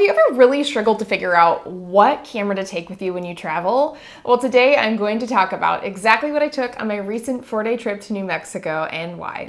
Have you ever really struggled to figure out what camera to take with you when you travel? Well, today I'm going to talk about exactly what I took on my recent 4-day trip to New Mexico and why.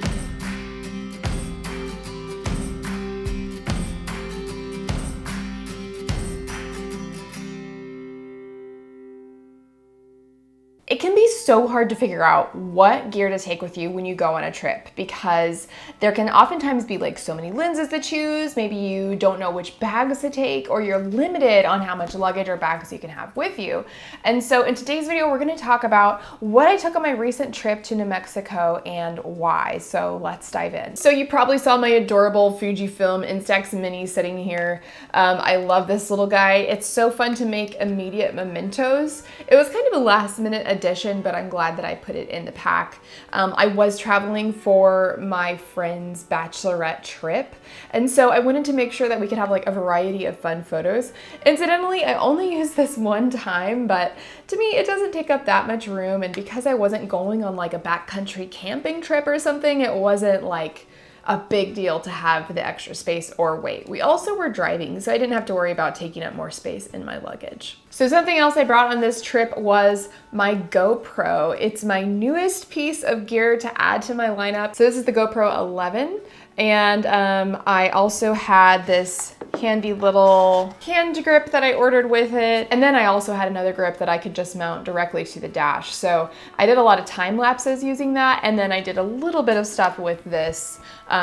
It can be so hard to figure out what gear to take with you when you go on a trip because there can oftentimes be like so many lenses to choose. Maybe you don't know which bags to take, or you're limited on how much luggage or bags you can have with you. And so in today's video, we're going to talk about what I took on my recent trip to New Mexico and why. So let's dive in. So you probably saw my adorable Fujifilm Instax Mini sitting here. I love this little guy. It's so fun to make immediate mementos. It was kind of a last minute addition, but I'm glad that I put it in the pack. I was traveling for my friend's bachelorette trip, and so I wanted to make sure that we could have like a variety of fun photos. Incidentally, I only used this one time, but to me it doesn't take up that much room, and because I wasn't going on like a backcountry camping trip or something, it wasn't like a big deal to have the extra space or weight. We also were driving, so I didn't have to worry about taking up more space in my luggage. So something else I brought on this trip was my GoPro. It's my newest piece of gear to add to my lineup. So this is the GoPro 11, and I also had this handy little hand grip that I ordered with it. And then I also had another grip that I could just mount directly to the dash. So I did a lot of time lapses using that. And then I did a little bit of stuff with this,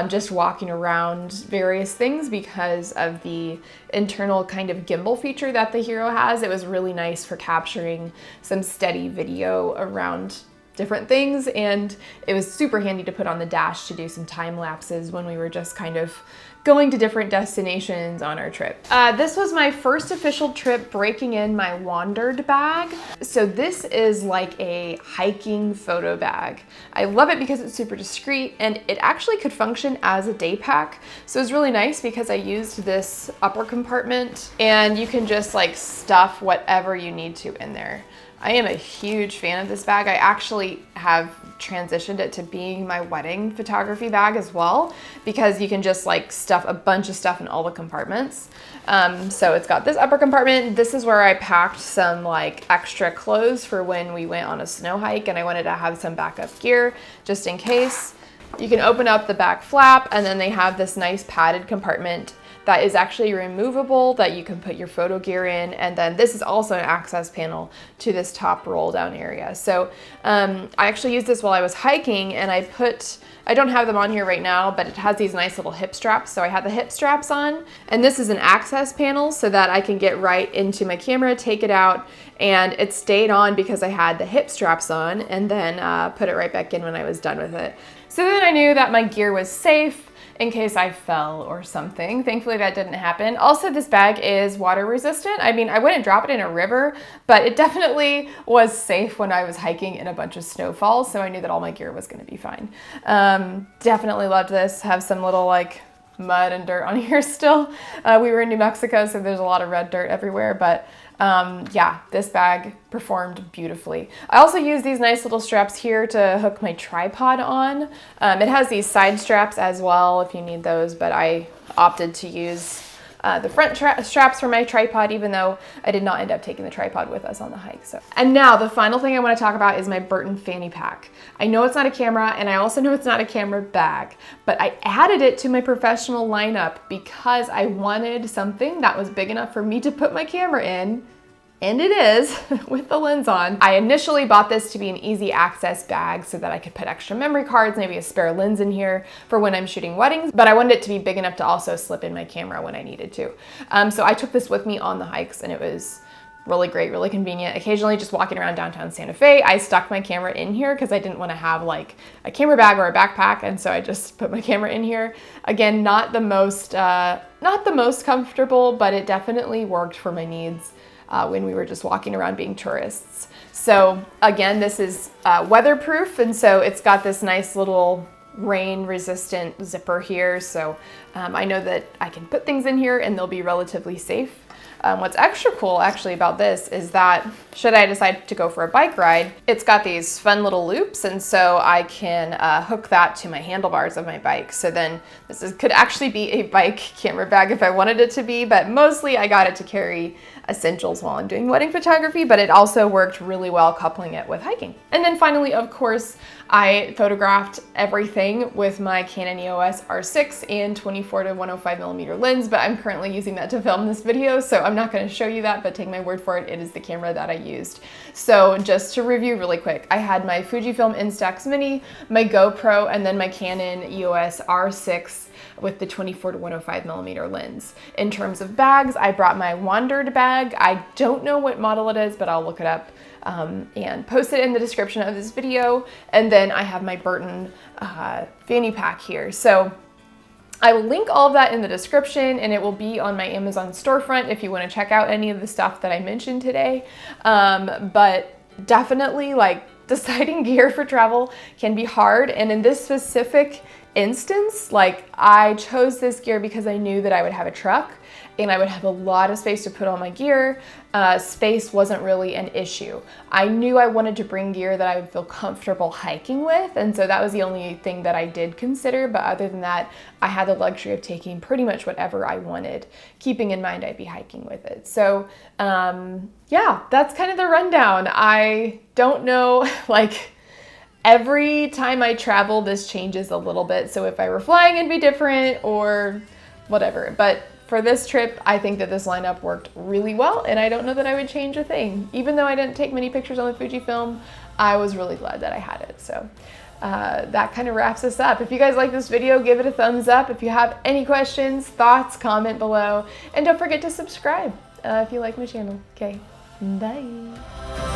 just walking around various things because of the internal kind of gimbal feature that the Hero has. It was really nice for capturing some steady video around different things, and it was super handy to put on the dash to do some time lapses when we were just kind of going to different destinations on our trip. This was my first official trip breaking in my Wandered bag. So this is like a hiking photo bag. I love it because it's super discreet, and it actually could function as a day pack. So it's really nice because I used this upper compartment, and you can just like stuff whatever you need to in there. I am a huge fan of this bag. I actually have transitioned it to being my wedding photography bag as well, because you can just like stuff a bunch of stuff in all the compartments. So it's got this upper compartment. This is where I packed some like extra clothes for when we went on a snow hike, and I wanted to have some backup gear just in case. You can open up the back flap, and then they have this nice padded compartment that is actually removable that you can put your photo gear in. And then this is also an access panel to this top roll down area. So I actually used this while I was hiking, and I don't have them on here right now, but it has these nice little hip straps. So I had the hip straps on, and this is an access panel so that I can get right into my camera, take it out, and it stayed on because I had the hip straps on, and then put it right back in when I was done with it. So then I knew that my gear was safe in case I fell or something. Thankfully that didn't happen. Also, this bag is water resistant. I mean, I wouldn't drop it in a river, but it definitely was safe when I was hiking in a bunch of snowfalls, so I knew that all my gear was gonna be fine. Definitely loved this. Have some little like mud and dirt on here still. We were in New Mexico, so there's a lot of red dirt everywhere, but yeah, this bag performed beautifully. I also use these nice little straps here to hook my tripod on. It has these side straps as well if you need those, but I opted to use the front straps for my tripod, even though I did not end up taking the tripod with us on the hike. And now the final thing I want to talk about is my Burton Fanny Pack. I know it's not a camera, and I also know it's not a camera bag, but I added it to my professional lineup because I wanted something that was big enough for me to put my camera in. And it is, with the lens on. I initially bought this to be an easy access bag so that I could put extra memory cards, maybe a spare lens in here for when I'm shooting weddings, but I wanted it to be big enough to also slip in my camera when I needed to. So I took this with me on the hikes, and it was really great, really convenient. Occasionally just walking around downtown Santa Fe, I stuck my camera in here because I didn't want to have like a camera bag or a backpack, and so I just put my camera in here. Again, not the most comfortable, but it definitely worked for my needs when we were just walking around being tourists. So again, this is weatherproof, and so it's got this nice little rain resistant zipper here. So I know that I can put things in here and they'll be relatively safe. What's extra cool actually about this is that should I decide to go for a bike ride, it's got these fun little loops, and so I can hook that to my handlebars of my bike. So then could actually be a bike camera bag if I wanted it to be, but mostly I got it to carry essentials while I'm doing wedding photography, but it also worked really well coupling it with hiking. And then finally, of course, I photographed everything with my Canon EOS R6 and 24 to 105 millimeter lens, but I'm currently using that to film this video, so I'm not going to show you that, but take my word for it, it is the camera that I used. So just to review really quick, I had my Fujifilm Instax Mini, my GoPro, and then my Canon EOS R6 with the 24 to 105 millimeter lens. In terms of bags, I brought my Wandered bag. I don't know what model it is, but I'll look it up and post it in the description of this video. And then I have my Burton Fanny Pack here. So I will link all of that in the description, and it will be on my Amazon storefront if you want to check out any of the stuff that I mentioned today. But definitely, like, deciding gear for travel can be hard. And in this specific instance, like, I chose this gear because I knew that I would have a truck and I would have a lot of space to put all my gear. Space wasn't really an issue. I knew I wanted to bring gear that I would feel comfortable hiking with, and so that was the only thing that I did consider, but other than that, I had the luxury of taking pretty much whatever I wanted, keeping in mind I'd be hiking with it. So yeah, that's kind of the rundown. I don't know, like, every time I travel, this changes a little bit. So if I were flying, it'd be different or whatever. But for this trip, I think that this lineup worked really well, and I don't know that I would change a thing. Even though I didn't take many pictures on the Fujifilm, I was really glad that I had it. So that kind of wraps us up. If you guys like this video, give it a thumbs up. If you have any questions, thoughts, comment below. And don't forget to subscribe if you like my channel. Okay, bye.